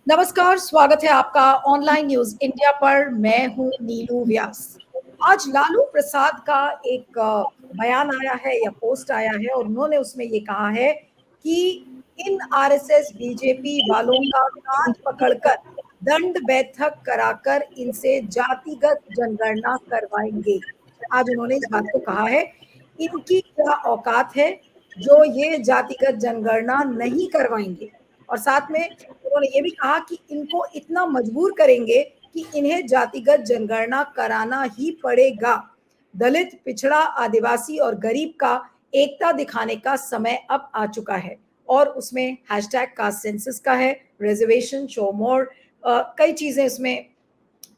नमस्कार, स्वागत है आपका ऑनलाइन न्यूज इंडिया पर। मैं हूं नीलू व्यास। आज लालू प्रसाद का एक बयान आया है या पोस्ट आया है और उन्होंने उसमें ये कहा है कि इन आरएसएस बीजेपी वालों का कान पकड़कर दंड बैठक कराकर इनसे जातिगत जनगणना करवाएंगे। आज उन्होंने इस बात को कहा है। इनकी क्या औकात है जो ये जातिगत जनगणना नहीं करवाएंगे। और साथ में उन्होंने ये भी कहा कि इनको इतना मजबूर करेंगे कि इन्हें जातिगत जनगणना कराना ही पड़ेगा। दलित, पिछड़ा, आदिवासी और गरीब का एकता दिखाने का समय अब आ चुका है। और उसमें हैशटैग कास्ट सेंसस का है, रिजर्वेशन, शो मोर, कई चीजें इसमें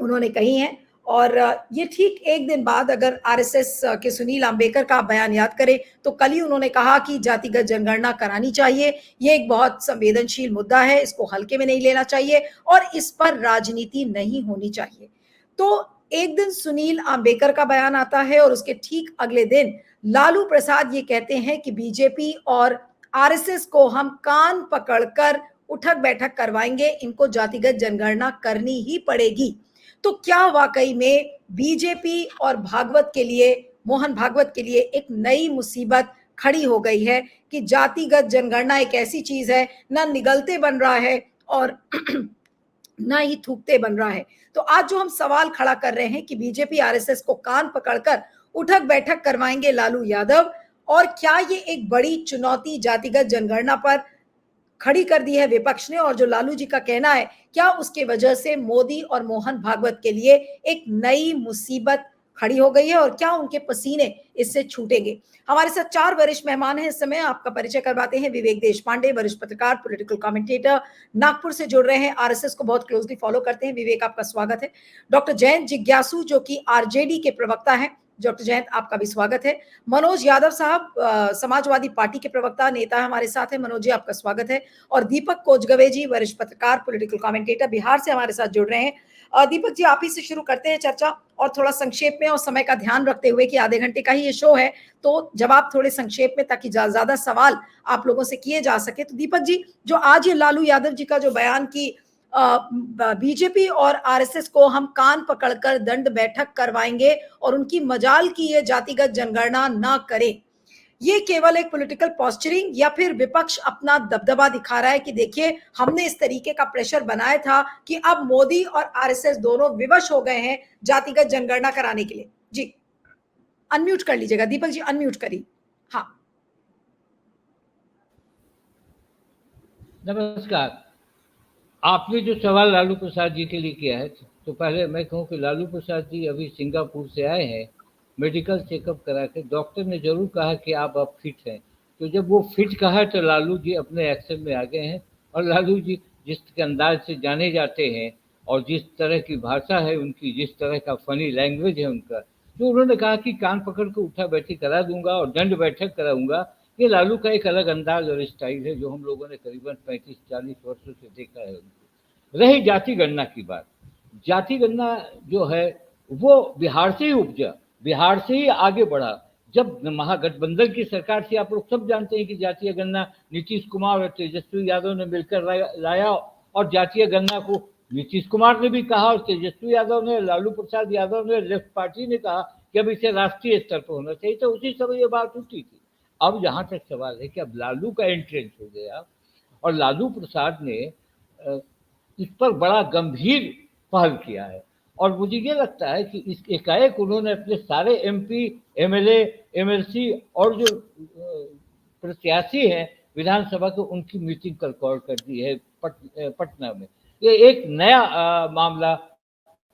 उन्होंने कही हैं। और ये ठीक एक दिन बाद, अगर आरएसएस के सुनील अंबेकर का बयान याद करें तो कल ही उन्होंने कहा कि जातिगत जनगणना करानी चाहिए। ये एक बहुत संवेदनशील मुद्दा है, इसको हल्के में नहीं लेना चाहिए और इस पर राजनीति नहीं होनी चाहिए। तो एक दिन सुनील अंबेकर का बयान आता है और उसके ठीक अगले दिन लालू प्रसाद ये कहते हैं कि बीजेपी और आरएसएस को हम कान पकड़कर उठक बैठक करवाएंगे, इनको जातिगत जनगणना करनी ही पड़ेगी। तो क्या वाकई में बीजेपी और भागवत के लिए, मोहन भागवत के लिए एक नई मुसीबत खड़ी हो गई है कि जातिगत जनगणना एक ऐसी चीज है, ना निगलते बन रहा है और ना ही थूकते बन रहा है। तो आज जो हम सवाल खड़ा कर रहे हैं कि बीजेपी आरएसएस को कान पकड़कर उठक बैठक करवाएंगे लालू यादव, और क्या ये एक बड़ी चुनौती जातिगत जनगणना पर खड़ी कर दी है विपक्ष ने, और जो लालू जी का कहना है क्या उसके वजह से मोदी और मोहन भागवत के लिए एक नई मुसीबत खड़ी हो गई है और क्या उनके पसीने इससे छूटेंगे। हमारे साथ 4 वरिष्ठ मेहमान हैं इस समय। आपका परिचय करवाते हैं। विवेक देशपांडे, वरिष्ठ पत्रकार, पॉलिटिकल कमेंटेटर, नागपुर से जुड़ रहे हैं, आरएसएस को बहुत क्लोजली फॉलो करते हैं। विवेक, आपका स्वागत है। डॉक्टर जयंत जिज्ञासु, जो कि आरजेडी के प्रवक्ता हैं। डॉक्टर जयंत, आपका भी स्वागत है। मनोज यादव साहब, समाजवादी पार्टी के प्रवक्ता नेता हमारे साथ है। मनोज जी, आपका स्वागत है। और दीपक कोचगवे जी, वरिष्ठ पत्रकार, पॉलिटिकल कमेंटेटर, बिहार से हमारे साथ जुड़ रहे हैं। दीपक जी, आप ही से शुरू करते हैं चर्चा, और थोड़ा संक्षेप में और समय का ध्यान रखते हुए कि आधे घंटे का ही ये शो है, तो जवाब थोड़े संक्षेप में, ताकि ज्यादा सवाल आप लोगों से किए जा सके। तो दीपक जी, जो आज ये लालू यादव जी का जो बयान की बीजेपी और आरएसएस को हम कान पकड़कर दंड बैठक करवाएंगे और उनकी मजाल की ये जातिगत जनगणना ना करें, ये केवल एक पॉलिटिकल पोस्चरिंग या फिर विपक्ष अपना दबदबा दिखा रहा है कि देखिए हमने इस तरीके का प्रेशर बनाया था कि अब मोदी और आरएसएस दोनों विवश हो गए हैं जातिगत जनगणना कराने के लिए। जी, अनम्यूट कर लीजिएगा दीपक जी, अनम्यूट करिए। हाँ, नमस्कार। आपने जो सवाल लालू प्रसाद जी के लिए किया है, तो पहले मैं कहूँ कि लालू प्रसाद जी अभी सिंगापुर से आए हैं, मेडिकल चेकअप करा के। डॉक्टर ने जरूर कहा कि आप अब फिट हैं। तो जब वो फिट कहा तो लालू जी अपने एक्शन में आ गए हैं। और लालू जी जिस के अंदाज से जाने जाते हैं और जिस तरह की भाषा है उनकी, जिस तरह का फनी लैंग्वेज है उनका, जो उन्होंने कहा कि कान पकड़ के उठा बैठी करा दूंगा और दंड बैठक कराऊंगा, ये लालू का एक अलग अंदाज और स्टाइल है जो हम लोगों ने करीबन 35-40 वर्षों से देखा है उनको। रही जाति गणना की बात, जाति गणना जो है वो बिहार से ही उपजा, बिहार से ही आगे बढ़ा। जब महागठबंधन की सरकार थी, आप लोग सब जानते हैं कि जातीय गणना नीतीश कुमार और तेजस्वी यादव ने मिलकर लाया, और जातीय गणना को नीतीश कुमार ने भी कहा और तेजस्वी यादव ने, लालू प्रसाद यादव ने, लेफ्ट पार्टी ने कहा कि अब इसे राष्ट्रीय स्तर पर होना चाहिए। तो उसी समय ये बात उठी थी। अब जहाँ तक सवाल है कि अब लालू का एंट्रेंस हो गया और लालू प्रसाद ने इस पर बड़ा गंभीर पहल किया है, और मुझे ये लगता है कि इस एकाएक उन्होंने अपने सारे एमपी, एमएलए, एमएलसी और जो प्रत्याशी हैं विधानसभा को, उनकी मीटिंग कल कॉल कर दी है पटना में। ये एक नया मामला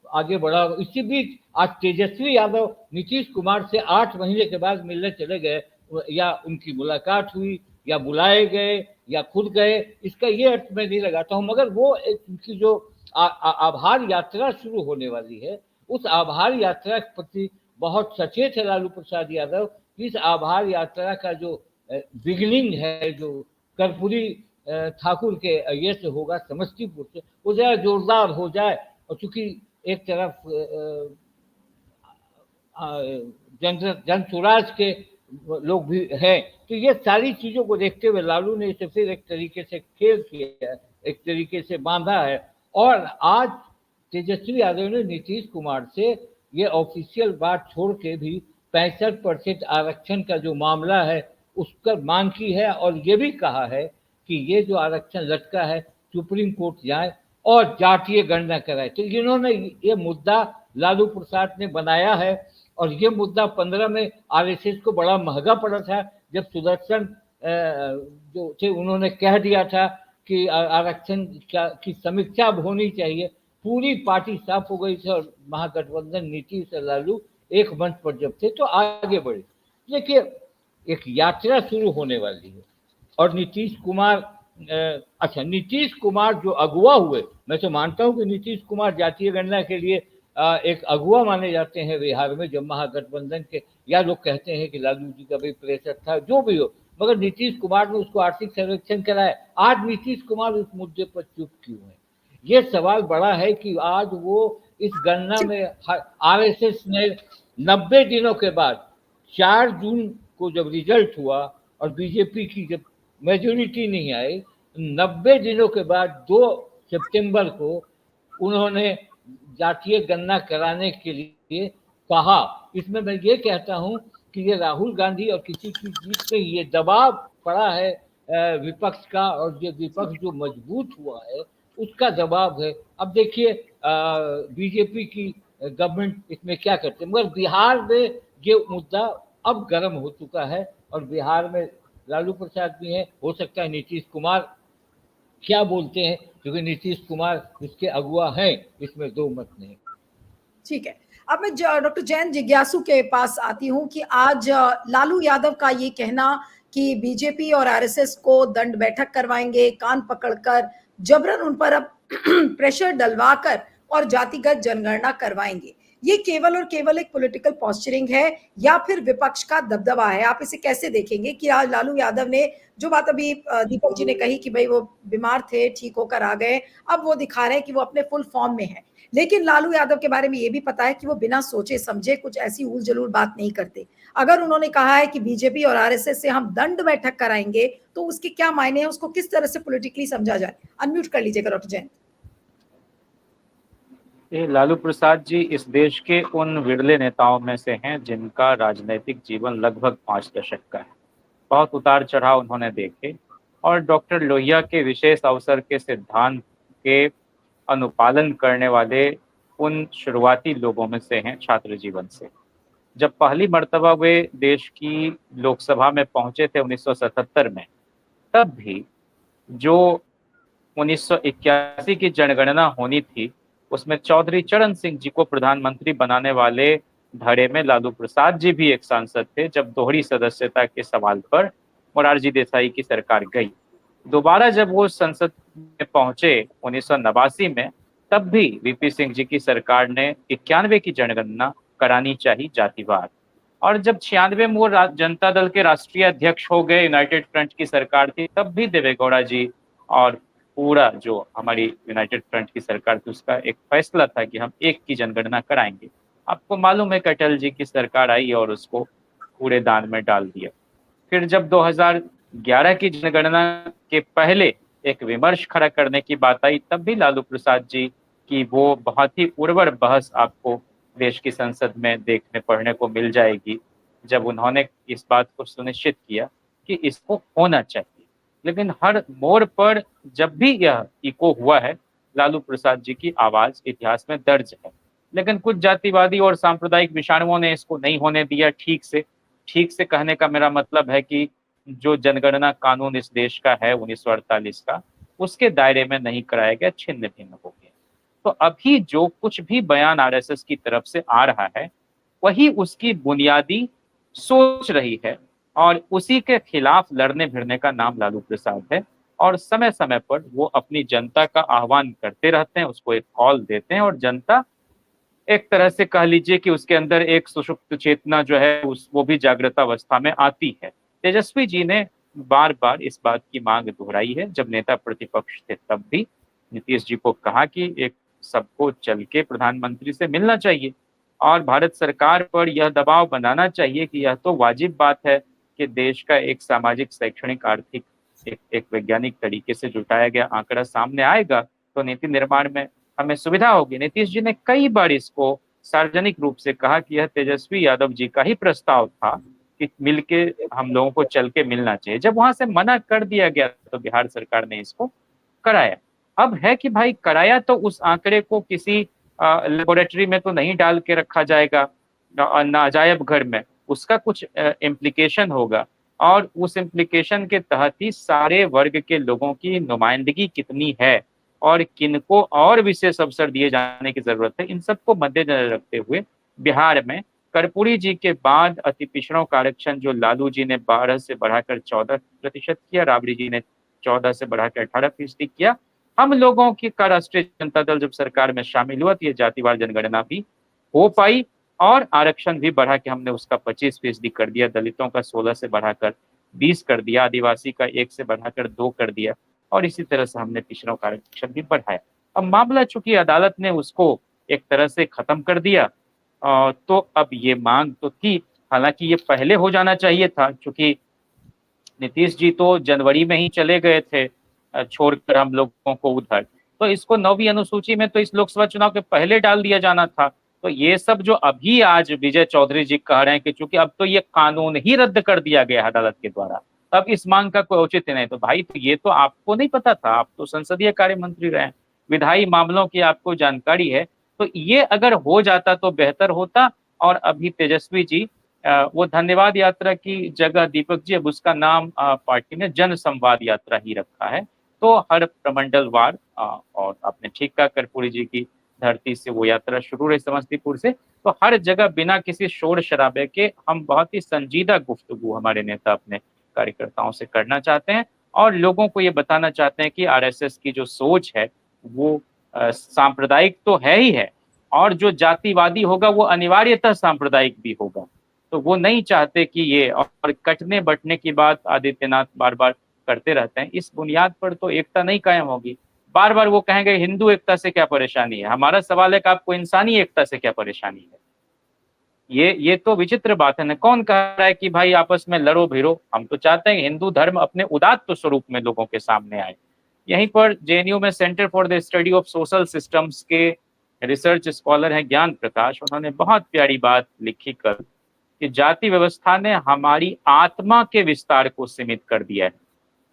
आगे बढ़ा। इसी बीच आज तेजस्वी यादव नीतीश कुमार से 8 महीने के बाद मिलने चले गए, या उनकी मुलाकात हुई या बुलाए गए या खुद गए, इसका ये अर्थ मैं नहीं लगाता हूँ। मगर वो उनकी जो आभार यात्रा शुरू होने वाली है, उस आभार यात्रा के प्रति बहुत सचेत है लालू प्रसाद यादव। इस आभार यात्रा का जो बिगिनिंग है, जो कर्पूरी ठाकुर के ये से होगा, समस्तीपुर से, वो जरा जोरदार हो जाए। और चूंकि एक तरफ जन स्वराज के लोग भी हैं, तो ये सारी चीजों को देखते हुए लालू ने इसे फिर एक तरीके से खेल किया एक तरीके से बांधा है। और आज तेजस्वी यादव ने नीतीश कुमार से ये ऑफिशियल बात छोड़ के भी 65% आरक्षण का जो मामला है उसका मांग की है, और ये भी कहा है कि ये जो आरक्षण लटका है सुप्रीम कोर्ट जाए और जातीय गणना कराए। तो इन्होंने ये मुद्दा लालू प्रसाद ने बनाया है, और ये मुद्दा 15 में आरएसएस को बड़ा महंगा पड़ा था, जब सुदर्शन जो थे उन्होंने कह दिया था कि आरक्षण की समीक्षा अब होनी चाहिए। पूरी पार्टी साफ हो गई थी और महागठबंधन नीतीश और लालू एक मंच पर जब थे तो आगे बढ़े। देखिए, एक यात्रा शुरू होने वाली है, और नीतीश कुमार अच्छा, नीतीश कुमार जो अगुवा हुए, मैं तो मानता हूं कि नीतीश कुमार जातीय गणना के लिए एक अगुवा माने जाते हैं बिहार में, जब महागठबंधन के, या लोग कहते हैं कि लालू जी का भी प्रेशर था, जो भी हो, मगर नीतीश कुमार ने उसको आर्थिक सर्वेक्षण कराया। आज नीतीश कुमार उस मुद्दे पर चुप क्यों है? ये सवाल बड़ा है कि आज वो इस गणना में आरएसएस ने 90 दिनों के बाद 4 जून को जब रिजल्ट हुआ और बीजेपी की जब मेजोरिटी नहीं आई, 90 दिनों के बाद 2 सितंबर को उन्होंने जातीय गणना कराने के लिए कहा। इसमें मैं ये कहता हूं कि ये राहुल गांधी और किसी की जीत पे ये दबाव पड़ा है विपक्ष का, और ये विपक्ष जो मजबूत हुआ है उसका दबाव है। अब देखिए बीजेपी की गवर्नमेंट इसमें क्या करते हैं, मगर बिहार में ये मुद्दा अब गर्म हो चुका है, और बिहार में लालू प्रसाद भी हैं, हो सकता है नीतीश कुमार क्या बोलते हैं, क्योंकि नीतीश कुमार इसके अगुआ हैं, इसमें दो मत नहीं। ठीक है, अब मैं डॉक्टर जैन जिज्ञासु के पास आती हूं कि आज लालू यादव का ये कहना कि बीजेपी और आरएसएस को दंड बैठक करवाएंगे, कान पकड़कर जबरन उन पर अब प्रेशर डलवाकर और जातिगत जनगणना करवाएंगे, ये केवल और केवल एक पॉलिटिकल पॉस्चरिंग है या फिर विपक्ष का दबदबा है? आप इसे कैसे देखेंगे कि आज लालू यादव ने जो बात अभी दीपक जी ने कही कि भाई वो बीमार थे, ठीक होकर आ गए, अब वो दिखा रहे हैं कि वो अपने फुल फॉर्म में है, लेकिन लालू यादव के बारे में ये भी पता है कि वो बिना सोचे समझे कुछ ऐसी उल जलूल बात नहीं करते। अगर उन्होंने कहा है कि बीजेपी और आरएसएस से हम दंड बैठक कराएंगे, तो उसके क्या मायने हैं, उसको किस तरह से पॉलिटिकली समझा जाए? अनम्यूट कर लीजिएगा डॉक्टर जैन। लालू प्रसाद जी इस देश के उन विरले नेताओं में से हैं जिनका राजनीतिक जीवन लगभग 5 दशक का है। बहुत उतार चढ़ाव उन्होंने देखे, और डॉक्टर लोहिया के विशेष अवसर के सिद्धांत के अनुपालन करने वाले उन शुरुआती लोगों में से हैं छात्र जीवन से। जब पहली मर्तबा वे देश की लोकसभा में पहुंचे थे 1977 में, तब भी जो 1981 की जनगणना होनी थी उसमें चौधरी चरण सिंह जी को प्रधानमंत्री बनाने वाले धड़े में लालू प्रसाद जी भी एक सांसद थे, जब दोहरी सदस्यता के सवाल पर मोरारजी देसाई की सरकार गई। दोबारा जब वो संसद में पहुंचे 1989 में, तब भी वीपी सिंह जी की सरकार ने 91 की जनगणना करानी चाहिए जातिवार। और जब 96 में वो जनता दल के राष्ट्रीय अध्यक्ष हो गए, यूनाइटेड फ्रंट की सरकार थी, तब भी देवेगौड़ा जी और पूरा जो हमारी यूनाइटेड फ्रंट की सरकार थी उसका एक फैसला था कि हम 1 की जनगणना कराएंगे। आपको मालूम है अटल जी की सरकार आई और उसको पूरे दान में डाल दिया। फिर जब 2011 की जनगणना के पहले एक विमर्श खड़ा करने की बात आई, तब भी लालू प्रसाद जी की वो बहुत ही उर्वर बहस आपको देश की संसद में देखने पढ़ने को मिल जाएगी, जब उन्होंने इस बात को सुनिश्चित किया कि इसको होना चाहिए। लेकिन हर मोड़ पर जब भी यह इको हुआ है, लालू प्रसाद जी की आवाज इतिहास में दर्ज है। लेकिन कुछ जातिवादी और सांप्रदायिक विषाणुओं ने इसको नहीं होने दिया। ठीक से कहने का मेरा मतलब है कि जो जनगणना कानून इस देश का है 1948 का, उसके दायरे में नहीं कराया गया, छिन्न भिन्न हो गया। तो अभी जो कुछ भी बयान आरएसएस की तरफ से आ रहा है, वही उसकी बुनियादी सोच रही है, और उसी के खिलाफ लड़ने भिड़ने का नाम लालू प्रसाद है। और समय समय पर वो अपनी जनता का आह्वान करते रहते हैं, उसको एक कॉल देते हैं, और जनता एक तरह से कह लीजिए कि उसके अंदर एक सुषुप्त चेतना जो है वो भी जागृत अवस्था में आती है। तेजस्वी जी ने बार बार इस बात की मांग दोहराई है। जब नेता प्रतिपक्ष थे तब भी नीतीश जी को कहा कि एक सबको चल के प्रधानमंत्री से मिलना चाहिए, और भारत सरकार पर यह दबाव बनाना चाहिए कि यह तो वाजिब बात है कि देश का एक सामाजिक, शैक्षणिक, आर्थिक एक वैज्ञानिक तरीके से जुटाया गया आंकड़ा सामने आएगा तो नीति निर्माण में हमें सुविधा होगी। नीतीश जी ने कई बार इसको सार्वजनिक रूप से कहा कि यह तेजस्वी यादव जी का ही प्रस्ताव था कि मिलके हम लोगों को चल के मिलना चाहिए। जब वहां से मना कर दिया गया तो बिहार सरकार ने इसको कराया। अब है कि भाई कराया तो उस आंकड़े को किसी लेबोरेटरी में तो नहीं डाल के रखा जाएगा ना अजायब घर में, उसका कुछ इम्प्लीकेशन होगा और उस इम्प्लीकेशन के तहत ही सारे वर्ग के लोगों की नुमाइंदगी कितनी है और किनको और विशेष अवसर दिए जाने की जरूरत है, इन सबको मद्देनजर रखते हुए बिहार में कर्पूरी जी के बाद अति पिछड़ों का आरक्षण जो लालू जी ने 12 से बढ़ाकर 14% किया, राबड़ी जी ने 14 से बढ़ाकर 18% किया, हम लोगों की का राष्ट्रीय जनता दल जब सरकार में शामिल हुआ तो ये जातिवार जनगणना भी हो पाई और आरक्षण भी बढ़ा के हमने उसका 25% कर दिया, दलितों का 16 से बढ़ाकर 20 कर दिया, आदिवासी का 1 से बढ़ाकर 2 कर दिया और इसी तरह से हमने पिछड़ों का आरक्षण भी बढ़ाया। अब मामला चूंकि अदालत ने उसको एक तरह से खत्म कर दिया तो अब ये मांग तो थी, हालांकि ये पहले हो जाना चाहिए था, चूंकि नीतीश जी तो जनवरी में ही चले गए थे छोड़कर हम लोगों को उधर, तो इसको 9वीं अनुसूची में तो इस लोकसभा चुनाव के पहले डाल दिया जाना था। तो ये सब जो अभी आज विजय चौधरी जी कह रहे हैं कि चूंकि अब तो ये कानून ही रद्द कर दिया गया अदालत के द्वारा, तब इस मांग का कोई औचित्य नहीं। तो भाई तो ये तो आपको नहीं पता था, आप तो संसदीय कार्य मंत्री रहे, विधायी मामलों की आपको जानकारी है, तो ये अगर हो जाता तो बेहतर होता। और अभी तेजस्वी जी वो धन्यवाद यात्रा की जगह दीपक जी अब उसका नाम पार्टी ने जन संवाद यात्रा ही रखा है। तो हर प्रमंडलवार और आपने ठीक कहा कर्पूरी जी की धरती से वो यात्रा शुरू रही समस्तीपुर से, तो हर जगह बिना किसी शोर शराबे के हम बहुत ही संजीदा गुफ्तगू हमारे नेता अपने कार्यकर्ताओं से करना चाहते हैं और लोगों को ये बताना चाहते हैं कि आरएसएस की जो सोच है वो सांप्रदायिक तो है ही है और जो जातिवादी होगा वो अनिवार्यतः सांप्रदायिक भी होगा। तो वो नहीं चाहते कि ये, और कटने बटने की बात आदित्यनाथ बार बार करते रहते हैं, इस बुनियाद पर तो एकता नहीं कायम होगी। बार बार वो कहेंगे हिंदू एकता से क्या परेशानी है, हमारा सवाल है कि आपको इंसानी एकता से क्या परेशानी है। ये तो विचित्र बात है ना, कौन कह रहा है कि भाई आपस में लड़ो भिड़ो, हम तो चाहते हैं हिंदू धर्म अपने उदात्त स्वरूप में लोगों के सामने आए। यहीं पर जेएनयू में centre for the study of social systems के रिसर्च स्कॉलर हैं ज्ञान प्रकाश, उन्होंने बहुत प्यारी बात लिखी कल कि जाति व्यवस्था ने हमारी आत्मा के विस्तार को सीमित कर दिया है।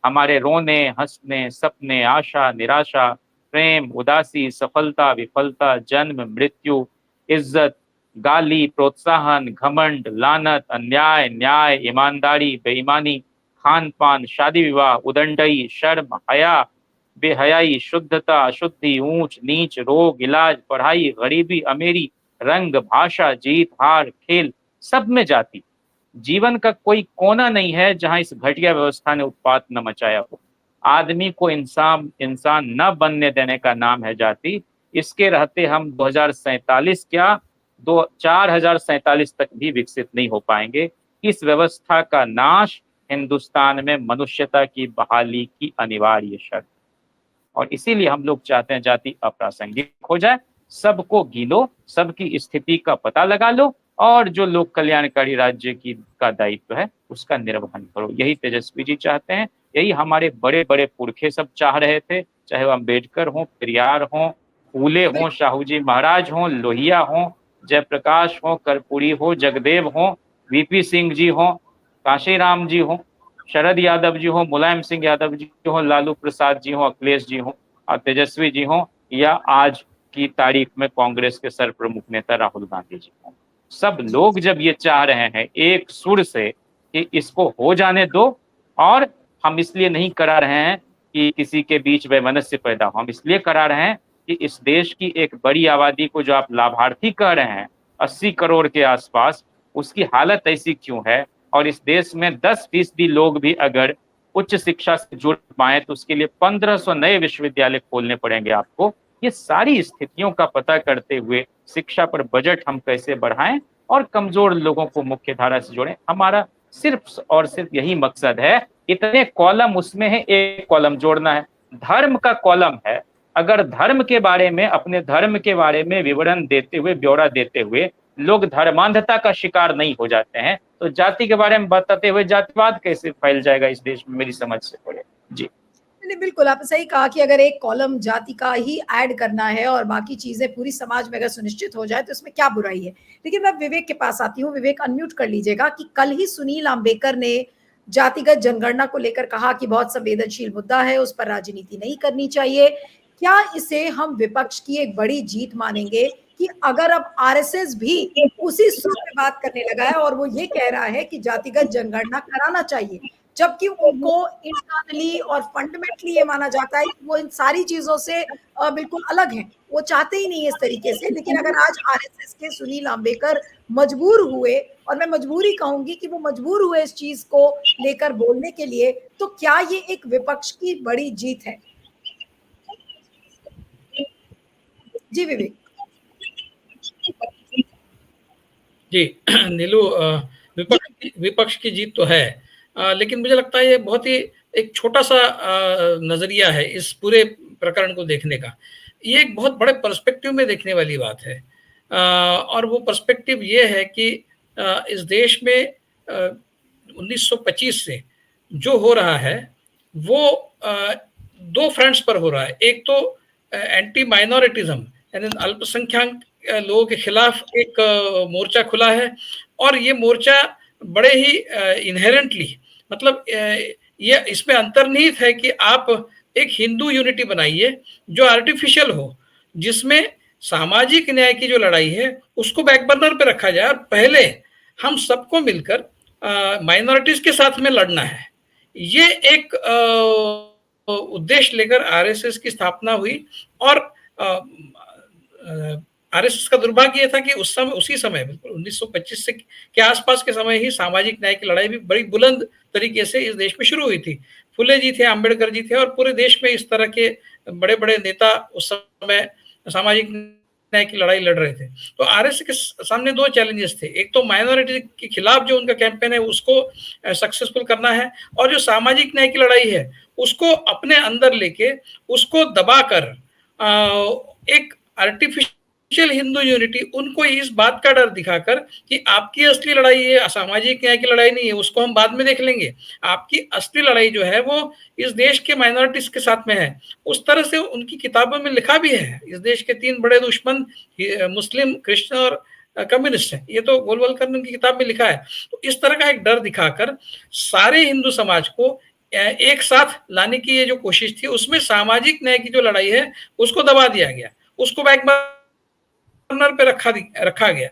हमारे रोने हंसने सपने आशा निराशा प्रेम उदासी सफलता विफलता जन्म मृत्यु इज्जत गाली प्रोत्साहन घमंड लानत अन्याय न्याय ईमानदारी बेईमानी खान पान शादी विवाह उदंडई शर्म हया बेहयाई शुद्धता अशुद्धि ऊंच नीच रोग इलाज पढ़ाई गरीबी अमीरी रंग भाषा जीत हार खेल सब में जाति। जीवन का कोई कोना नहीं है जहां इस घटिया व्यवस्था ने उत्पात न मचाया हो। आदमी को इंसान न बनने देने का नाम है जाति। इसके रहते हम 2047 क्या 4047 तक भी विकसित नहीं हो पाएंगे। इस व्यवस्था का नाश हिंदुस्तान में मनुष्यता की बहाली की अनिवार्य शर्त, और इसीलिए हम लोग चाहते हैं जाति अप्रासंगिक हो जाए, सबको गिनो, सबकी स्थिति का पता लगा लो और जो लोक कल्याणकारी राज्य की का दायित्व है उसका निर्वहन करो। यही तेजस्वी जी चाहते हैं, यही हमारे बड़े बड़े पुरखे सब चाह रहे थे, चाहे वो अम्बेडकर हों, पेरियार हों, फूले हों, शाहू जी महाराज हों, लोहिया हों, जयप्रकाश हों, कर्पूरी हो, जगदेव हों, वीपी सिंह जी हों, काशीराम जी हों, शरद यादव जी हों, मुलायम सिंह यादव जी हों, लालू प्रसाद जी हों, अखिलेश जी हों और तेजस्वी जी हों, या आज की तारीख में कांग्रेस के सर प्रमुख नेता राहुल गांधी जी हों। सब लोग जब ये चाह रहे हैं एक सुर से कि इसको हो जाने दो, और हम इसलिए नहीं करा रहे हैं कि किसी के बीच वैमनस्य पैदा हो, हम इसलिए करा रहे हैं कि इस देश की एक बड़ी आबादी को जो आप लाभार्थी कह रहे हैं 80 करोड़ के आसपास, उसकी हालत ऐसी क्यों है, और इस देश में 10% लोग भी अगर उच्च शिक्षा से जुड़ पाए तो उसके लिए 1500 नए विश्वविद्यालय खोलने पड़ेंगे आपको। ये सारी स्थितियों का पता करते हुए शिक्षा पर बजट हम कैसे बढ़ाएं और कमजोर लोगों को मुख्य धारा से जोड़ें, हमारा सिर्फ और सिर्फ यही मकसद है। इतने कॉलम उसमें है, एक कॉलम जोड़ना है, धर्म का कॉलम है। अगर धर्म के बारे में, अपने धर्म के बारे में विवरण देते हुए, ब्यौरा देते हुए लोग धर्मांधता का शिकार नहीं हो जाते हैं तो जाति के बारे में बताते हुए जातिवाद कैसे फैल जाएगा इस देश में, मेरी समझ से पड़े। नहीं, बिल्कुल आपने सही कहा कि अगर एक कॉलम जाति का ही ऐड करना है और बाकी चीजें पूरी समाज में अगर सुनिश्चित हो जाए तो इसमें क्या बुराई है। लेकिन मैं विवेक के पास आती हूँ। विवेक, अनम्यूट कर लीजिएगा। कि कल ही सुनील अम्बेकर ने जातिगत जनगणना को लेकर कहा कि बहुत संवेदनशील मुद्दा है, उस पर राजनीति नहीं करनी चाहिए। क्या इसे हम विपक्ष की एक बड़ी जीत मानेंगे कि अगर अब आरएसएस भी उसी सुर में बात करने लगा है और वो ये कह रहा है कि जातिगत जनगणना कराना चाहिए, जबकि उनको इंटरनली और फंडामेंटली ये माना जाता है कि वो इन सारी चीजों से बिल्कुल अलग हैं, वो चाहते ही नहीं इस तरीके से। लेकिन अगर आज आरएसएस के सुनील अम्बेकर मजबूर हुए, और मैं मजबूरी कहूंगी कि वो मजबूर हुए इस चीज को लेकर बोलने के लिए, तो क्या ये एक विपक्ष की बड़ी जीत है? जी विवेक। जी नीलू, विपक्ष की जीत तो है, लेकिन मुझे लगता है ये बहुत ही एक छोटा सा नजरिया है इस पूरे प्रकरण को देखने का। ये एक बहुत बड़े पर्सपेक्टिव में देखने वाली बात है, और वो पर्सपेक्टिव ये है कि इस देश में 1925 से जो हो रहा है वो दो फ्रंट्स पर हो रहा है। एक तो एंटी माइनॉरिटिज्म यानी अल्पसंख्यक लोगों के खिलाफ एक मोर्चा खुला है, और ये मोर्चा बड़े ही इनहेरेंटली, मतलब ये इसमें अंतर्निहित है कि आप एक हिंदू यूनिटी बनाइए जो आर्टिफिशियल हो, जिसमें सामाजिक न्याय की जो लड़ाई है उसको बैकबर्नर पे रखा जाए और पहले हम सबको मिलकर माइनॉरिटीज के साथ में लड़ना है। ये एक उद्देश्य लेकर आरएसएस की स्थापना हुई, और आरएसएस का दुर्भाग्य यह था कि उस समय, उसी समय बिल्कुल 1925 से के आसपास के समय ही सामाजिक न्याय की लड़ाई भी बड़ी बुलंद तरीके से इस देश में शुरू हुई थी। फुले जी थे, अंबेडकर जी थे, और पूरे देश में इस तरह के बड़े बड़े नेता उस समय सामाजिक न्याय की लड़ाई लड़ रहे थे। तो आरएसएस के सामने दो चैलेंजेस थे। एक तो माइनॉरिटी के खिलाफ जो उनका कैंपेन है उसको सक्सेसफुल करना है, और जो सामाजिक न्याय की लड़ाई है उसको अपने अंदर लेके उसको दबाकर एक आर्टिफिशियल हिंदू यूनिटी, उनको इस बात का डर दिखाकर कि आपकी असली लड़ाई है सामाजिक न्याय की लड़ाई नहीं है, उसको हम बाद में देख लेंगे, आपकी असली लड़ाई जो है वो इस देश के माइनॉरिटीज के साथ में है। उस तरह से उनकी किताबों में लिखा भी है। इस देश के तीन बड़े दुश्मन मुस्लिम, क्रिश्चियन और कम्युनिस्ट है, ये तो गोलवलकर ने उनकी किताब में लिखा है। तो इस तरह का एक डर दिखाकर सारे हिंदू समाज को एक साथ लाने की ये जो कोशिश थी, उसमें सामाजिक न्याय की जो लड़ाई है उसको दबा दिया गया, उसको बैकबर्नर पे रखा गया।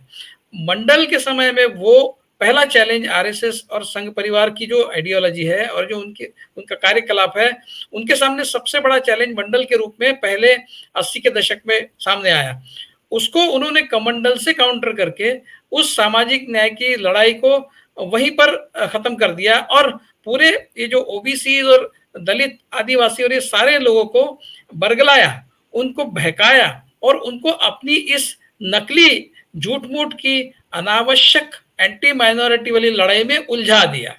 मंडल के समय में वो पहला चैलेंज आरएसएस और संघ परिवार की जो आइडियोलॉजी है और जो उनका कार्यकलाप है, उनके सामने सबसे बड़ा चैलेंज मंडल के रूप में पहले 80 के दशक में सामने आया। उसको उन्होंने कमंडल से काउंटर करके उस सामाजिक न्याय की लड़ाई को वहीं पर खत्म कर दिया, और पूरे ये जो ओबीसी और दलित, आदिवासी और ये सारे लोगों को बरगलाया, उनको बहकाया, और उनको अपनी इस नकली झूठ मूठ की अनावश्यक एंटी माइनॉरिटी वाली लड़ाई में उलझा दिया।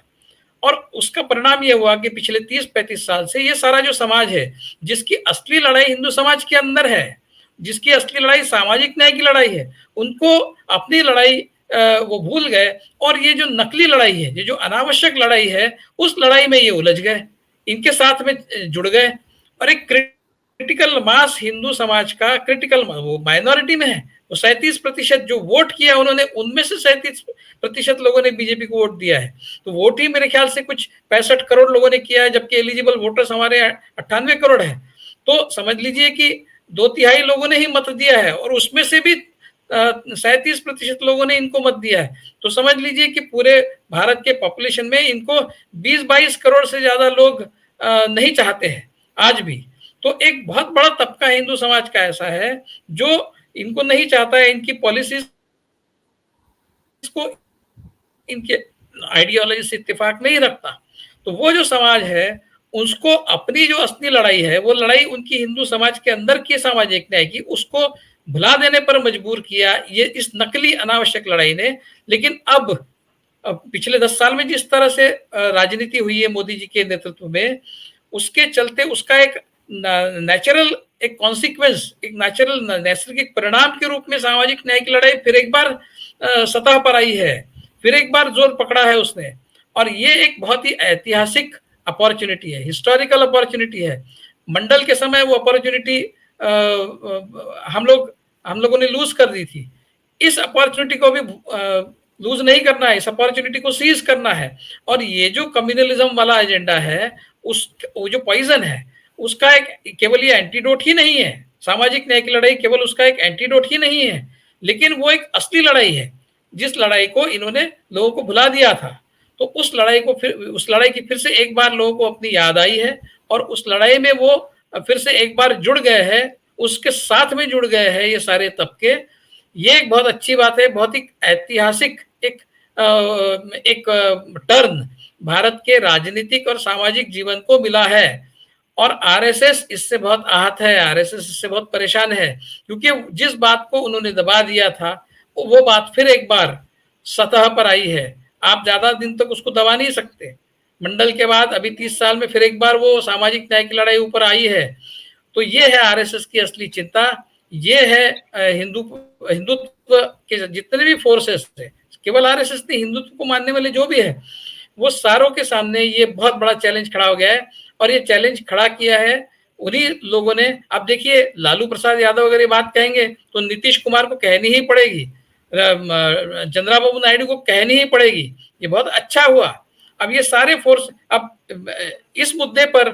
और उसका परिणाम यह हुआ कि पिछले 30-35 साल से ये सारा जो समाज है, जिसकी असली लड़ाई हिंदू समाज के अंदर है, जिसकी असली लड़ाई सामाजिक न्याय की लड़ाई है, उनको अपनी लड़ाई वो भूल गए, और ये जो नकली लड़ाई है, ये जो अनावश्यक लड़ाई है, उस लड़ाई में ये उलझ गए, इनके साथ में जुड़ गए। और एक क्रिटिकल मास हिंदू समाज का क्रिटिकल, वो माइनॉरिटी में है, वो 37% जो वोट किया उन्होंने, उनमें से 37% लोगों ने बीजेपी को वोट दिया है। तो वोट ही मेरे ख्याल से कुछ 65 करोड़ लोगों ने किया है, जबकि एलिजिबल वोटर्स हमारे 98 करोड़ है। तो समझ लीजिए कि 2/3 लोगों ने ही मत दिया है, और उसमें से भी 37% लोगों ने इनको मत दिया है। तो समझ लीजिए कि पूरे भारत के पॉपुलेशन में इनको 20-22 करोड़ से ज्यादा लोग नहीं चाहते हैं आज भी। तो एक बहुत बड़ा तबका हिंदू समाज का ऐसा है जो इनको नहीं चाहता है, इनकी पॉलिसीज को, इनके आइडियोलॉजी से इत्तेफाक नहीं रखता। तो वो जो समाज है उसको अपनी जो असली लड़ाई है, वो लड़ाई उनकी हिंदू समाज के अंदर की सामाजिक न्याय की, उसको भुला देने पर मजबूर किया ये इस नकली अनावश्यक लड़ाई ने। लेकिन अब पिछले 10 साल में जिस तरह से राजनीति हुई है मोदी जी के नेतृत्व में, उसके चलते उसका एक नेचुरल एक कॉन्सिक्वेंस, एक नेचुरल नैसर्गिक परिणाम के रूप में सामाजिक न्याय की लड़ाई फिर एक बार सतह पर आई है, फिर एक बार जोर पकड़ा है उसने। और ये एक बहुत ही ऐतिहासिक अपॉर्चुनिटी है, हिस्टोरिकल अपॉर्चुनिटी है। मंडल के समय वो अपॉर्चुनिटी हम लोगों ने लूज कर दी थी। इस अपॉर्चुनिटी को भी लूज नहीं करना है, इस अपॉर्चुनिटी को सीज करना है। और ये जो कम्युनलिज्म वाला एजेंडा है, वो जो पॉइजन है, उसका एक केवल ये एंटीडोट ही नहीं है, सामाजिक न्याय की लड़ाई केवल उसका एक एंटीडोट ही नहीं है, लेकिन वो एक असली लड़ाई है, जिस लड़ाई को इन्होंने लोगों को भुला दिया था। तो उस लड़ाई की फिर से एक बार लोगों को अपनी याद आई है, और उस लड़ाई में वो फिर से एक बार जुड़ गए हैं, उसके साथ में जुड़ गए हैं ये सारे तबके। ये एक बहुत अच्छी बात है, बहुत ही ऐतिहासिक एक टर्न भारत के राजनीतिक और सामाजिक जीवन को मिला है। और आरएसएस इससे बहुत आहत है, आरएसएस इससे बहुत परेशान है, क्योंकि जिस बात को उन्होंने दबा दिया था, वो बात फिर एक बार सतह पर आई है। आप ज्यादा दिन तक उसको दबा नहीं सकते। मंडल के बाद अभी 30 साल में फिर एक बार वो सामाजिक न्याय की लड़ाई ऊपर आई है। तो ये है आरएसएस की असली चिंता। ये है हिंदुत्व के जितने भी फोर्सेस थे, केवल आरएसएस नहीं, हिंदुत्व को मानने वाले जो भी है, वो सारों के सामने ये बहुत बड़ा चैलेंज खड़ा हो गया है। और ये चैलेंज खड़ा किया है उन्हीं लोगों ने। अब देखिए, लालू प्रसाद यादव अगर ये बात कहेंगे तो नीतीश कुमार को कहनी ही पड़ेगी, चंद्रबाबू नायडू को कहनी ही पड़ेगी। ये बहुत अच्छा हुआ। अब ये सारे फोर्स, अब इस मुद्दे पर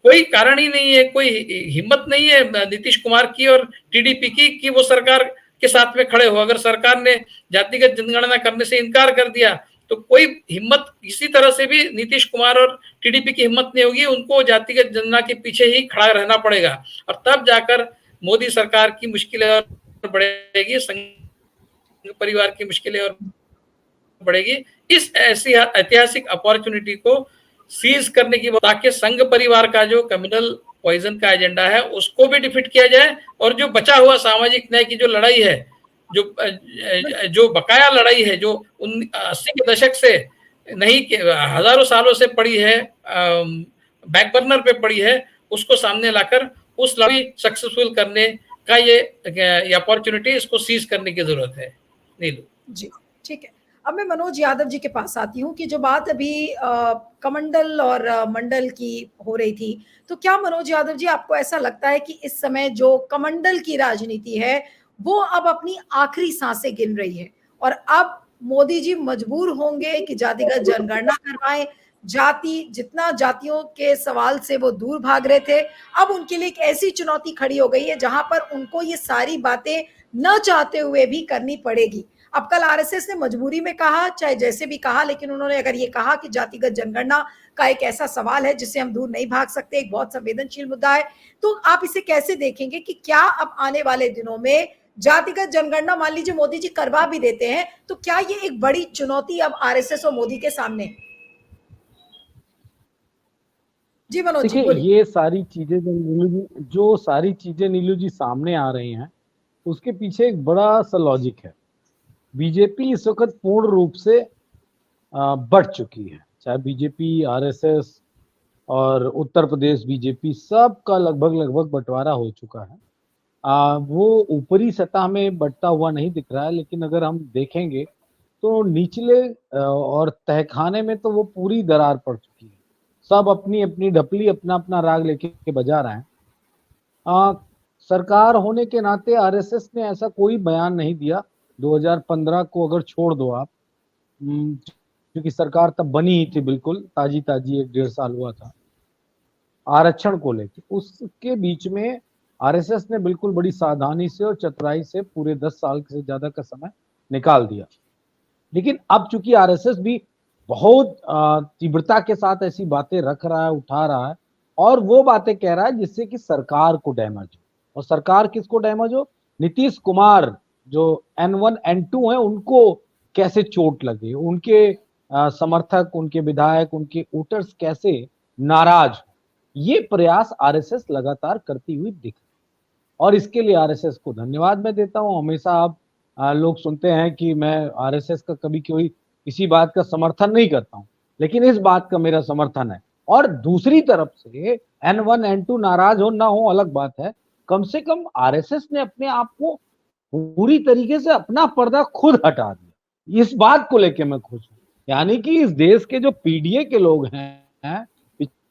कोई कारण ही नहीं है, कोई हिम्मत नहीं है नीतीश कुमार की और टीडीपी की कि वो सरकार के साथ में खड़े हो। अगर सरकार ने जातिगत जनगणना करने से इनकार कर दिया तो कोई हिम्मत किसी तरह से भी नीतीश कुमार और टीडीपी की हिम्मत नहीं होगी, उनको जातिगत जनगणना के पीछे ही खड़ा रहना पड़ेगा। और तब जाकर मोदी सरकार की मुश्किलें और बढ़ेगी, संघ परिवार की मुश्किलें और बढ़ेगी। इस ऐसी ऐतिहासिक अपॉर्चुनिटी को सीज करने की, ताकि संघ परिवार का जो कम्युनल पॉइजन का एजेंडा है उसको भी डिफीट किया जाए, और जो बचा हुआ सामाजिक न्याय की जो लड़ाई है, जो बकाया लड़ाई है, जो 80 के दशक से नहीं, हजारों सालों से पड़ी है, बैक बर्नर पे पड़ी है, उसको सामने लाकर उस लड़ाई सक्सेसफुल करने का ये अपॉर्चुनिटी, इसको सीज करने की जरूरत है। नीलू जी, ठीक है। अब मैं मनोज यादव जी के पास आती हूँ कि जो बात अभी कमंडल और मंडल की हो रही थी, तो क्या मनोज यादव जी आपको ऐसा लगता है कि इस समय जो कमंडल की राजनीति है वो अब अपनी आखिरी सांसें गिन रही है, और अब मोदी जी मजबूर होंगे कि जातिगत जनगणना करवाएं, जितना जातियों के सवाल से वो दूर भाग रहे थे, अब उनके लिए एक ऐसी चुनौती खड़ी हो गई है जहां पर उनको ये सारी बातें न चाहते हुए भी करनी पड़ेगी। अब कल आरएसएस ने मजबूरी में कहा, चाहे जैसे भी कहा, लेकिन उन्होंने अगर ये कहा कि जातिगत जनगणना का एक ऐसा सवाल है जिससे हम दूर नहीं भाग सकते, एक बहुत संवेदनशील मुद्दा है, तो आप इसे कैसे देखेंगे कि क्या अब आने वाले दिनों में जातिगत जनगणना मान लीजिए मोदी जी करवा भी देते हैं, तो क्या ये एक बड़ी चुनौती अब आरएसएस और मोदी के सामने? जी मनोज जी, ये सारी चीजें जो सारी चीजें नीलू जी सामने आ रही हैं, उसके पीछे एक बड़ा सा लॉजिक है। बीजेपी इस वक्त पूर्ण रूप से बढ़ चुकी है, चाहे बीजेपी, आरएसएस और उत्तर प्रदेश बीजेपी, सबका लगभग बंटवारा हो चुका है। वो ऊपरी सतह में बढ़ता हुआ नहीं दिख रहा है, लेकिन अगर हम देखेंगे तो निचले और तहखाने में तो वो पूरी दरार पड़ चुकी है। सब अपनी अपनी ढपली, अपना अपना राग लेके बजा रहे हैं। सरकार होने के नाते आरएसएस ने ऐसा कोई बयान नहीं दिया। 2015 को अगर छोड़ दो आप, क्योंकि सरकार तब बनी ही थी, बिल्कुल ताजी 1-1.5 साल हुआ था आरक्षण को लेकर, उसके बीच में आरएसएस ने बिल्कुल बड़ी सावधानी से और चतुराई से पूरे 10 साल से ज्यादा का समय निकाल दिया। लेकिन अब चूंकि आरएसएस भी बहुत तीव्रता के साथ ऐसी बातें रख रहा है, उठा रहा है, और वो बातें कह रहा है जिससे कि सरकार को डैमेज हो। और सरकार किसको डैमेज हो? नीतीश कुमार जो N1 N2 है उनको कैसे चोट लगे, उनके समर्थक, उनके विधायक, उनके वोटर्स कैसे नाराज हो, ये प्रयास आरएसएस लगातार करती हुई दिख रही है। और इसके लिए आरएसएस को धन्यवाद मैं देता हूं। हमेशा आप लोग सुनते हैं कि मैं आरएसएस का कभी कोई किसी बात का समर्थन नहीं करता हूं, लेकिन इस बात का मेरा समर्थन है। और दूसरी तरफ से N1 N2 नाराज हो ना हो अलग बात है, कम से कम आरएसएस ने अपने आप को पूरी तरीके से अपना पर्दा खुद हटा दिया। इस बात को लेके मैं खुश हूं। यानी कि इस देश के जो पीडीए के लोग हैं,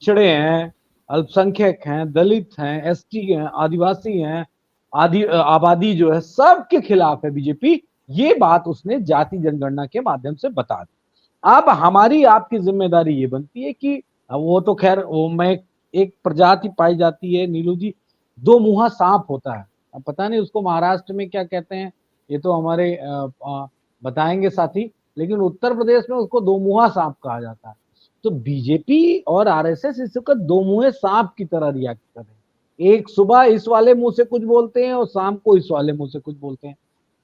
पिछड़े हैं, अल्पसंख्यक हैं, दलित हैं, एसटी हैं, आदिवासी हैं, आबादी जो है सबके खिलाफ है बीजेपी। ये बात उसने जाति जनगणना के माध्यम से बता दी। अब हमारी आपकी जिम्मेदारी ये बनती है कि वो तो खैर वो मैं एक प्रजाति पाई जाती है नीलू जी, दो मुहा सांप होता है। अब पता नहीं उसको महाराष्ट्र में क्या कहते हैं, ये तो हमारे बताएंगे साथी, लेकिन उत्तर प्रदेश में उसको दो मुहा सांप कहा जाता है। तो बीजेपी और आरएसएस इस वक्त दो मुहे सांप की तरह रिएक्ट कर रहे हैं। एक सुबह इस वाले मुंह से कुछ बोलते हैं और शाम को इस वाले मुंह से कुछ बोलते हैं।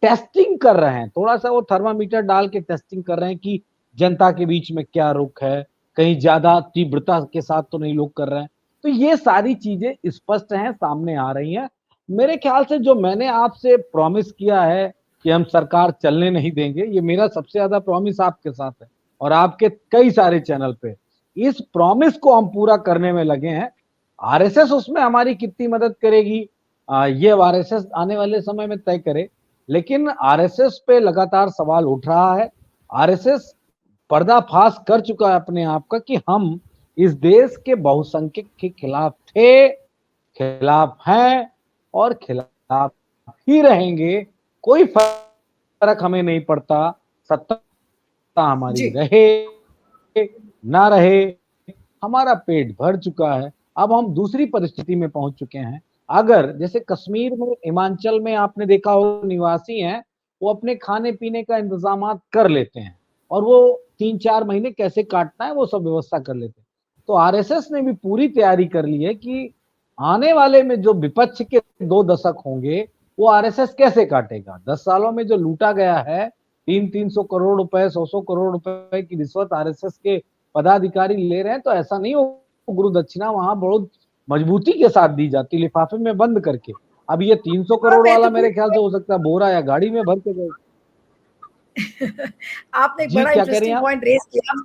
टेस्टिंग कर रहे हैं, थोड़ा सा वो थर्मामीटर डाल के टेस्टिंग कर रहे हैं कि जनता के बीच में क्या रुख है, कहीं ज्यादा तीव्रता के साथ तो नहीं लोग कर रहे हैं। तो ये सारी चीजें स्पष्ट हैं, सामने आ रही हैं। मेरे ख्याल से जो मैंने आपसे प्रॉमिस किया है कि हम सरकार चलने नहीं देंगे, ये मेरा सबसे ज्यादा प्रॉमिस आपके साथ है और आपके कई सारे चैनल पे। इस प्रॉमिस को हम पूरा करने में लगे हैं। आरएसएस उसमें हमारी कितनी मदद करेगी ये आरएसएस आने वाले समय में तय करे, लेकिन आरएसएस पे लगातार सवाल उठ रहा है। आरएसएस पर्दाफाश कर चुका है अपने आप का कि हम इस देश के बहुसंख्यक के खिलाफ थे, खिलाफ हैं और खिलाफ ही रहेंगे। कोई फर्क हमें नहीं पड़ता, सत्ता हमारी रहे ना रहे, हमारा पेट भर चुका है। अब हम दूसरी परिस्थिति में पहुंच चुके हैं। अगर जैसे कश्मीर में, हिमाचल में आपने देखा हो, निवासी हैं वो अपने खाने पीने का इंतजाम कर लेते हैं और वो 3-4 महीने कैसे काटना है वो सब व्यवस्था कर लेते हैं। तो आरएसएस ने भी पूरी तैयारी कर ली है कि आने वाले में जो विपक्ष के 2 दशक होंगे वो आरएसएस कैसे काटेगा। 10 सालों में जो लूटा गया है, 300 करोड़ रुपए, 100 करोड़ रुपए की रिश्वत आरएसएस के पदाधिकारी ले रहे हैं, तो ऐसा नहीं हो गुरु दक्षिणा वहां बहुत मजबूती के साथ दी जाती, लिफाफे में बंद करके। अब ये 300 करोड़ वाला मेरे ख्याल से हो सकता है बोरा या गाड़ी में भर के गए। आपने एक बड़ा इंटरेस्टिंग पॉइंट रेज किया।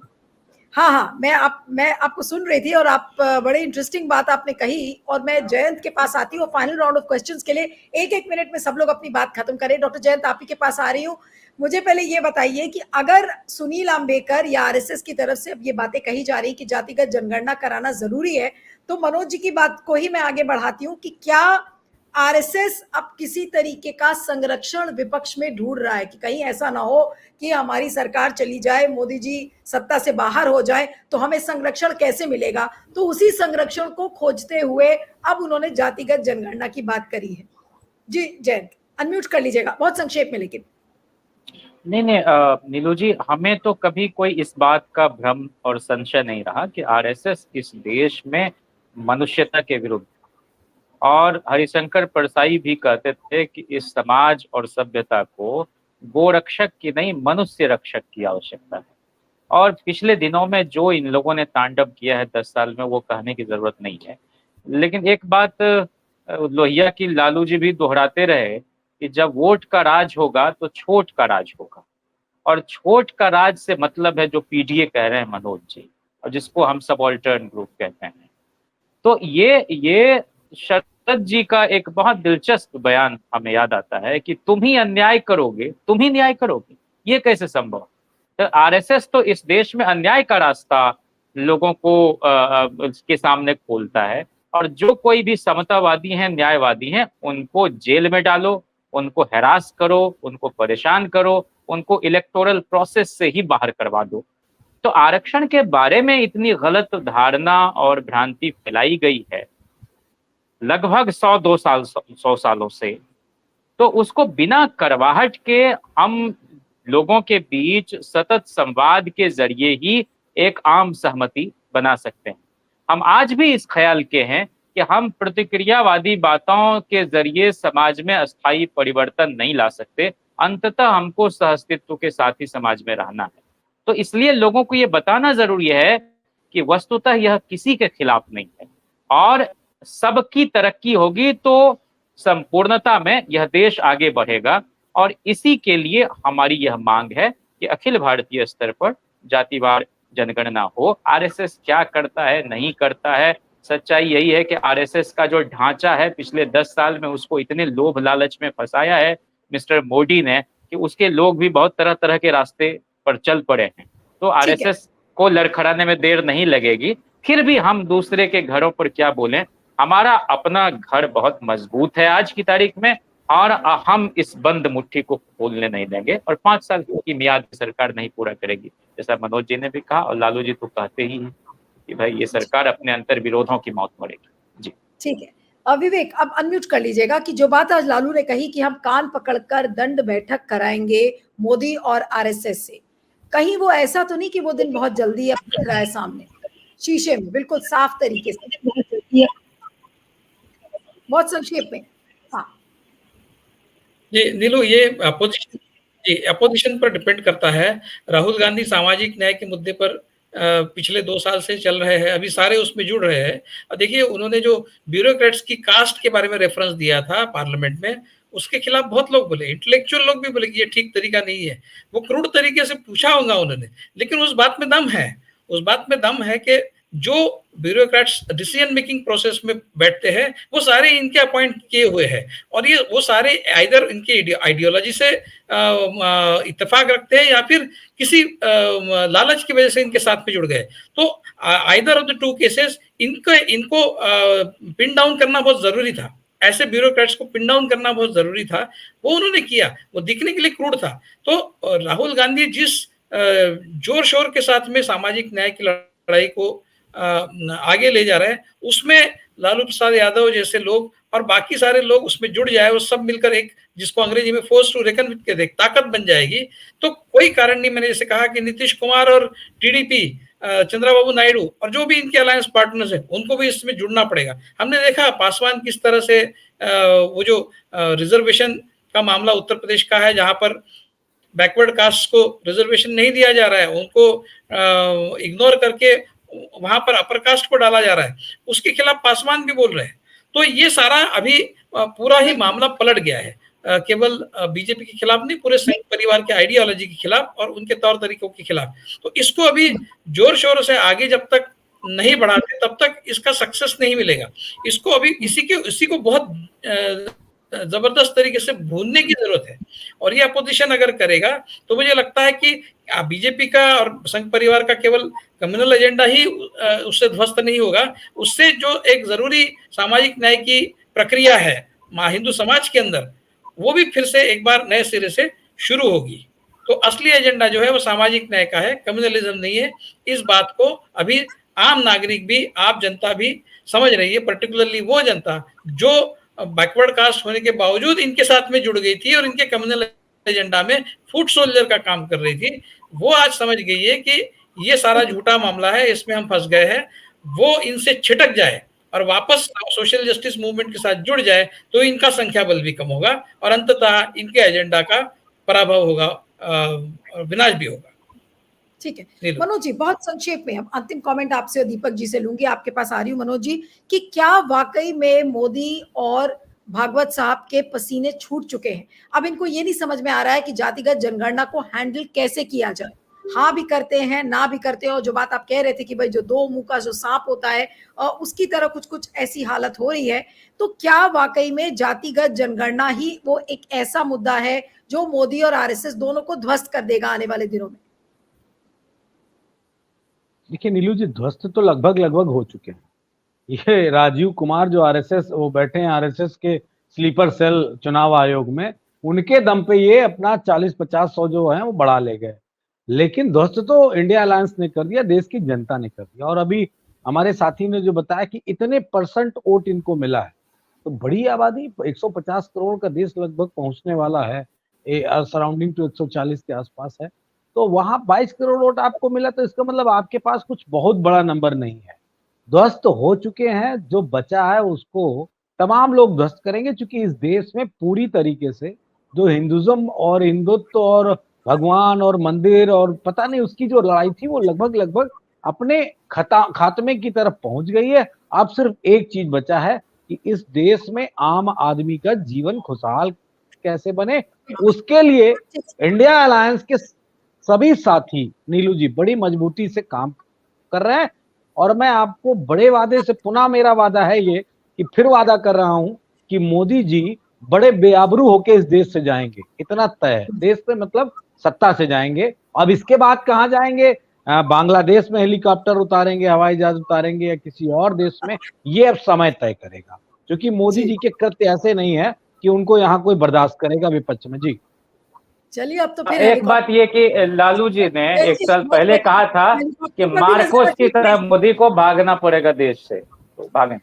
हाँ, मैं आपको सुन रही थी और आप बड़े इंटरेस्टिंग बात आपने कही। और मैं जयंत के पास आती हूँ फाइनल राउंड ऑफ क्वेश्चंस के लिए। 1-1 मिनट में सब लोग अपनी बात खत्म करें। डॉक्टर जयंत, आप ही के पास आ रही हूँ। मुझे पहले ये बताइए कि अगर सुनील अंबेडकर या आरएसएस की तरफ से अब ये बातें कही जा रही कि जातिगत जनगणना कराना जरूरी है, तो मनोज जी की बात को ही मैं आगे बढ़ाती हूँ कि क्या आरएसएस अब किसी तरीके का संरक्षण विपक्ष में ढूंढ रहा है कि कहीं ऐसा ना हो कि हमारी सरकार चली जाए, मोदी जी सत्ता से बाहर हो जाए, तो हमें संरक्षण कैसे मिलेगा। तो उसी संरक्षण को खोजते हुए अब उन्होंने जातिगत जनगणना की बात करी है। जी जयंत, अनम्यूट कर लीजिएगा, बहुत संक्षेप में। लेकिन नहीं नीलू जी, हमें तो कभी कोई इस बात का भ्रम और संशय नहीं रहा कि आरएसएस इस देश में मनुष्यता के विरुद्ध, और हरिशंकर परसाई भी कहते थे कि इस समाज और सभ्यता को गोरक्षक की नहीं मनुष्य रक्षक की आवश्यकता है। और पिछले दिनों में जो इन लोगों ने तांडव किया है 10 साल में, वो कहने की जरूरत नहीं है। लेकिन एक बात लोहिया की लालू जी भी दोहराते रहे कि जब वोट का राज होगा तो छोट का राज होगा, और छोट का राज से मतलब है जो पीडीए कह रहे हैं मनोज जी, और जिसको हम सबऑल्टर्न ग्रुप कहते हैं। तो ये शरद जी का एक बहुत दिलचस्प बयान हमें याद आता है कि तुम ही अन्याय करोगे, तुम ही न्याय करोगे, ये कैसे संभव। तो आरएसएस तो इस देश में अन्याय का रास्ता लोगों को के सामने खोलता है, और जो कोई भी समतावादी हैं, न्यायवादी हैं, उनको जेल में डालो, उनको हैरास करो, उनको परेशान करो, उनको इलेक्टोरल प्रोसेस से ही बाहर करवा दो। तो आरक्षण के बारे में इतनी गलत धारणा और भ्रांति फैलाई गई है लगभग 100 सालों से, तो उसको बिना करवाहट के हम लोगों के बीच सतत संवाद के जरिए ही एक आम सहमति बना सकते हैं। हम आज भी इस ख्याल के हैं कि हम प्रतिक्रियावादी बातों के जरिए समाज में अस्थायी परिवर्तन नहीं ला सकते, अंततः हमको सहअस्तित्व के साथ ही समाज में रहना है। तो इसलिए लोगों को ये बताना जरूरी है कि वस्तुतः यह किसी के खिलाफ नहीं है, और सबकी तरक्की होगी तो संपूर्णता में यह देश आगे बढ़ेगा। और इसी के लिए हमारी यह मांग है कि अखिल भारतीय स्तर पर जातिवार जनगणना हो। आरएसएस क्या करता है नहीं करता है, सच्चाई यही है कि आरएसएस का जो ढांचा है पिछले 10 साल में उसको इतने लोभ लालच में फंसाया है मिस्टर मोदी ने कि उसके लोग भी बहुत तरह तरह के रास्ते पर चल पड़े हैं। तो आरएसएस को लड़खड़ाने में देर नहीं लगेगी। फिर भी हम दूसरे के घरों पर क्या बोलें, हमारा अपना घर बहुत मजबूत है आज की तारीख में, और हम इस बंद मुट्ठी को खोलने नहीं देंगे, और 5 साल की मियाद सरकार नहीं पूरा करेगी, जैसा मनोज जी ने भी कहा और लालू जी तो कहते ही हैं कि भाई ये सरकार अपने अंतर विरोधों की मौत मरेगी। जी ठीक है। विवेक, अब अनम्यूट कर लीजिएगा कि जो बात आज लालू ने कही कि हम कान पकड़कर दंड बैठक कराएंगे मोदी और आरएसएस से, कहीं वो ऐसा तो नहीं कि वो दिन बहुत जल्दी अब दिख रहा है सामने शीशे में बिल्कुल साफ तरीके से? बहुत संक्षेप में। हाँ जी नीलू, ये अपोजिशन पर डिपेंड करता है। राहुल गांधी सामाजिक न्याय के मुद्दे पर पिछले 2 साल से चल रहे हैं, अभी सारे उसमें जुड़ रहे हैं। और देखिए, उन्होंने जो ब्यूरोक्रेट्स की कास्ट के बारे में रेफरेंस दिया था पार्लियामेंट में, उसके खिलाफ बहुत लोग बोले, इंटेलेक्चुअल लोग भी बोले कि ये ठीक तरीका नहीं है। वो क्रूड तरीके से पूछा होगा उन्होंने, लेकिन उस बात में दम है, उस बात में दम है कि जो ब्यूरोक्रेट्स डिसीजन मेकिंग प्रोसेस में बैठते हैं वो सारे इनके अपॉइंट किए हुए हैं, और ये वो सारे आइदर इनके आइडियोलॉजी से इत्तेफाक रखते हैं या फिर किसी लालच की वजह से इनके साथ में जुड़ गए। तो either of the two cases इनको पिन डाउन करना बहुत जरूरी था, ऐसे ब्यूरोक्रेट्स को पिन डाउन करना बहुत जरूरी था, वो उन्होंने किया। वो दिखने के लिए क्रूड था। तो राहुल गांधी जिस जोर शोर के साथ में सामाजिक न्याय की लड़ाई को आगे ले जा रहे हैं, उसमें लालू प्रसाद यादव जैसे लोग और बाकी सारे लोग उसमें जुड़ जाए, वो सब मिलकर एक, जिसको अंग्रेजी में फोर्स टू रेकन विद कहते हैं, ताकत बन जाएगी। तो कोई कारण नहीं, मैंने जैसे कहा कि नीतीश कुमार और टीडीपी, चंद्रबाबू नायडू और जो भी इनके अलायंस पार्टनर्स हैं, उनको भी इसमें जुड़ना पड़ेगा। हमने देखा पासवान किस तरह से वो जो रिजर्वेशन का मामला उत्तर प्रदेश का है, जहां पर बैकवर्ड कास्ट को रिजर्वेशन नहीं दिया जा रहा है, उनको इग्नोर करके वहां पर अपर कास्ट को डाला जा रहा है, उसके खिलाफ पासवान भी बोल रहे हैं। तो ये सारा अभी पूरा ही मामला पलट गया है, केवल बीजेपी के खिलाफ नहीं, पूरे संयुक्त परिवार के आइडियोलॉजी के खिलाफ और उनके तौर तरीकों के खिलाफ। तो इसको अभी जोर शोर से आगे जब तक नहीं बढ़ाते तब तक इसका सक्सेस नहीं मिलेगा। इसको अभी इसी को बहुत जबरदस्त तरीके से भूनने की जरूरत है, और ये अपोजिशन अगर करेगा तो मुझे लगता है कि बीजेपी का और संघ परिवार का केवल कम्युनल एजेंडा ही उससे ध्वस्त नहीं होगा, उससे जो एक जरूरी सामाजिक न्याय की प्रक्रिया है हिंदू समाज के अंदर, वो भी फिर से एक बार नए सिरे से शुरू होगी। तो असली एजेंडा जो है वो सामाजिक न्याय का है, कम्युनलिज्म नहीं है। इस बात को अभी आम नागरिक भी, आम जनता भी समझ रही है, पर्टिकुलरली वो जनता जो बैकवर्ड कास्ट होने के बावजूद इनके साथ में जुड़ गई थी और इनके कम्युनल एजेंडा में फुट सोल्जर का काम कर रही थी, वो आज समझ गई है कि ये सारा झूठा मामला है, इसमें हम फंस गए हैं। वो इनसे छिटक जाए और वापस सोशल जस्टिस मूवमेंट के साथ जुड़ जाए तो इनका संख्या बल भी कम होगा और अंततः इनके एजेंडा का पराभव होगा, विनाश भी होगा। ठीक है मनोज जी, बहुत संक्षेप में हम अंतिम कमेंट आपसे और दीपक जी से लूंगी, आपके पास आ रही हूँ मनोज जी, कि क्या वाकई में मोदी और भागवत साहब के पसीने छूट चुके हैं? अब इनको ये नहीं समझ में आ रहा है कि जातिगत जनगणना को हैंडल कैसे किया जाए। हाँ भी करते हैं, ना भी करते हो। जो बात आप कह रहे थे कि भाई जो दो मुंह का जो सांप होता है उसकी तरह कुछ कुछ ऐसी हालत हो रही है, तो क्या वाकई में जातिगत जनगणना ही वो एक ऐसा मुद्दा है जो मोदी और आरएसएस दोनों को ध्वस्त कर देगा आने वाले दिनों में? देखिए नीलू जी, ध्वस्त तो लगभग हो चुके हैं। ये राजीव कुमार जो आरएसएस, वो बैठे हैं आरएसएस के स्लीपर सेल चुनाव आयोग में, उनके दम पे ये अपना 40-50-100 जो है वो बढ़ा ले गए। लेकिन ध्वस्त तो इंडिया अलायंस ने कर दिया, देश की जनता ने कर दिया। और अभी हमारे साथी ने जो बताया कि इतने % वोट इनको मिला है, तो बड़ी आबादी 150 करोड़ का देश लगभग पहुंचने वाला है, सराउंडिंग टू 140 के आसपास है। तो वहां 22 करोड़ वोट आपको मिला, तो इसका मतलब आपके पास कुछ बहुत बड़ा नंबर नहीं है। ध्वस्त हो चुके हैं, जो बचा है उसको तमाम लोग ध्वस्त करेंगे, क्योंकि इस देश में पूरी तरीके से जो हिंदुज्म और हिंदुत्व और भगवान और मंदिर और पता नहीं उसकी जो लड़ाई थी, वो लगभग अपने खात्मे की तरफ पहुंच गई है। अब सिर्फ एक चीज बचा है कि इस देश में आम आदमी का जीवन खुशहाल कैसे बने, उसके लिए इंडिया अलायंस के सभी साथी नीलू जी बड़ी मजबूती से काम कर रहे हैं। और मैं आपको बड़े वादे से, पुनः मेरा वादा है ये कि फिर वादा कर रहा हूं कि मोदी जी बड़े बेआबरू होके इस देश से जाएंगे, इतना तय है। देश से मतलब सत्ता से जाएंगे। अब इसके बाद कहां जाएंगे बांग्लादेश में हेलीकॉप्टर उतारेंगे, हवाई जहाज उतारेंगे या किसी और देश में, ये अब समय तय करेगा, क्योंकि मोदी जी के कृत्य ऐसे नहीं है कि उनको यहाँ कोई बर्दाश्त करेगा विपक्ष में। जी चलिए, अब तो फिर एक बात ये कि लालू जी ने एक साल पहले कहा था कि मार्कोस की तरह मोदी को भागना पड़ेगा देश से, तो भागें।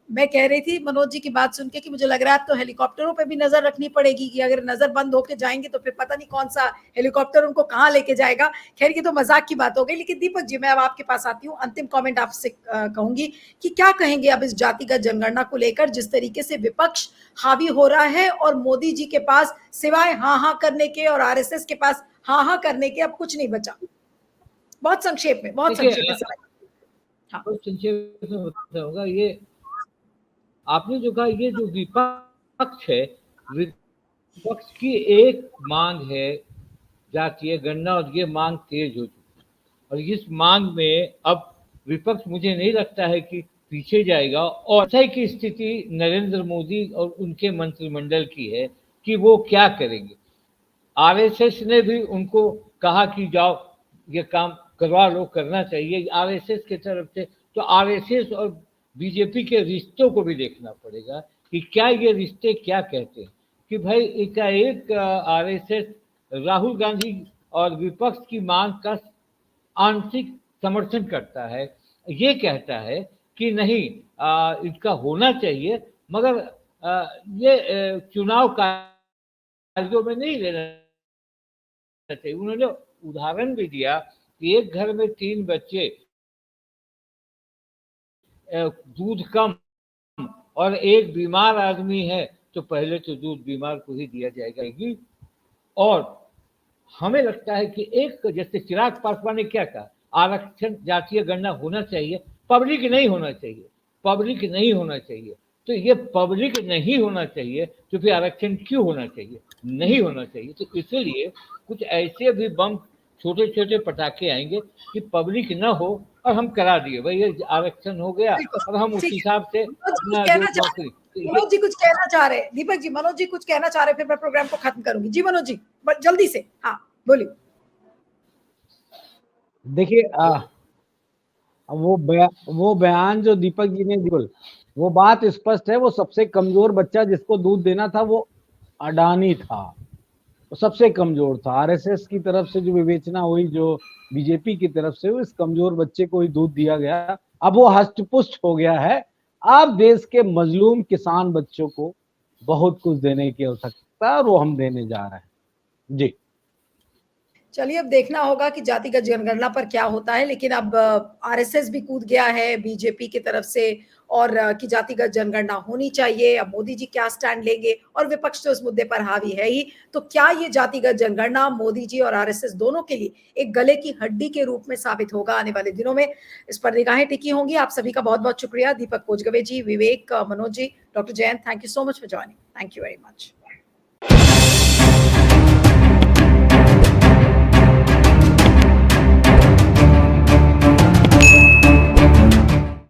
मैं कह रही थी मनोज जी की बात सुन के कि मुझे लग रहा है अब तो हेलीकॉप्टरों पे भी नजर रखनी पड़ेगी कि अगर नजर बंद होके जाएंगे तो फिर पता नहीं कौन सा हेलीकॉप्टर उनको कहाँ लेके जाएगा। खैर, ये तो मजाक की बात हो गई। लेकिन दीपक जी, मैं अब आपके पास आती हूँ, अंतिम कमेंट आपसे कहूंगी कि क्या कहेंगे अब इस जातिगत जनगणना को लेकर, जिस तरीके से विपक्ष हावी हो रहा है और मोदी जी के पास सिवाय हाँ हाँ करने के और RSS के पास हाँ हाँ करने के अब कुछ नहीं बचा। बहुत संक्षेप में, बहुत संक्षेप में हाँ, संक्षेप में बताना होगा। ये आपने जो कहा, ये जो विपक्ष है, विपक्ष की एक मांग है जातीय गणना, और ये मांग तेज हो चुकी है। और इस मांग में अब विपक्ष, मुझे नहीं लगता है कि पीछे जाएगा। और ऐसा की स्थिति नरेंद्र मोदी और उनके मंत्रिमंडल की है कि वो क्या करेंगे। RSS ने भी उनको कहा कि जाओ ये काम करवा लो, करना चाहिए RSS की तरफ से। तो RSS और बीजेपी के रिश्तों को भी देखना पड़ेगा कि क्या ये रिश्ते क्या कहते हैं, कि भाई एकाएक RSS राहुल गांधी और विपक्ष की मांग का आंशिक समर्थन करता है, ये कहता है कि नहीं इसका होना चाहिए, मगर ये चुनाव कार्यों में नहीं लेना चाहिए। उन्होंने उदाहरण भी दिया कि एक घर में 3 बच्चे, दूध कम और एक बीमार आदमी है, तो पहले तो दूध बीमार को ही दिया जाएगा। और हमें लगता है कि एक, जैसे चिराग पासवान ने क्या कहा, आरक्षण जातीय गणना होना चाहिए, पब्लिक नहीं होना चाहिए, पब्लिक नहीं होना चाहिए। तो ये पब्लिक नहीं होना चाहिए तो फिर आरक्षण क्यों होना चाहिए, नहीं होना चाहिए। तो इसलिए कुछ ऐसे भी बम, छोटे छोटे पटाखे आएंगे कि पब्लिक न हो और हम करा दिए भाई ये आरक्षण हो गया, और हम उस हिसाब से अपना जो नौकरी। मनोज जी कुछ कहना चाह रहे हैं। दीपक जी, मनोज जी कुछ कहना चाह रहे हैं, फिर मैं प्रोग्राम को खत्म करूंगी। जी मनोज जी, जल्दी से, हाँ बोलिए। देखिए, वो बयान जो दीपक जी ने, बिल्कुल वो बात स्पष्ट है। वो सबसे कमजोर बच्चा जिसको दूध देना था वो अडानी था, वो सबसे कमजोर था। RSS की तरफ से जो विवेचना हुई, जो बीजेपी की तरफ से, इस कमजोर बच्चे को ही दूध दिया गया। अब वो हष्ट-पुष्ट हो गया है। अब देश के मजलूम किसान बच्चों को बहुत कुछ देने की आवश्यकता है और वो हम देने जा रहे हैं। जी चलिए, अब देखना होगा कि जातिगत जनगणना पर क्या होता है। लेकिन अब RSS भी कूद गया है बीजेपी की तरफ से, और कि जातिगत जनगणना होनी चाहिए। अब मोदी जी क्या स्टैंड लेंगे, और विपक्ष तो इस मुद्दे पर हावी है ही। तो क्या ये जातिगत जनगणना मोदी जी और RSS दोनों के लिए एक गले की हड्डी के रूप में साबित होगा आने वाले दिनों में? इस पर निगाहें टिकी होंगी। आप सभी का बहुत बहुत शुक्रिया, Deepak Kojagwe ji, Vivek, Manoj ji, doctor Jayant, thank you so much for joining. Thank you very much.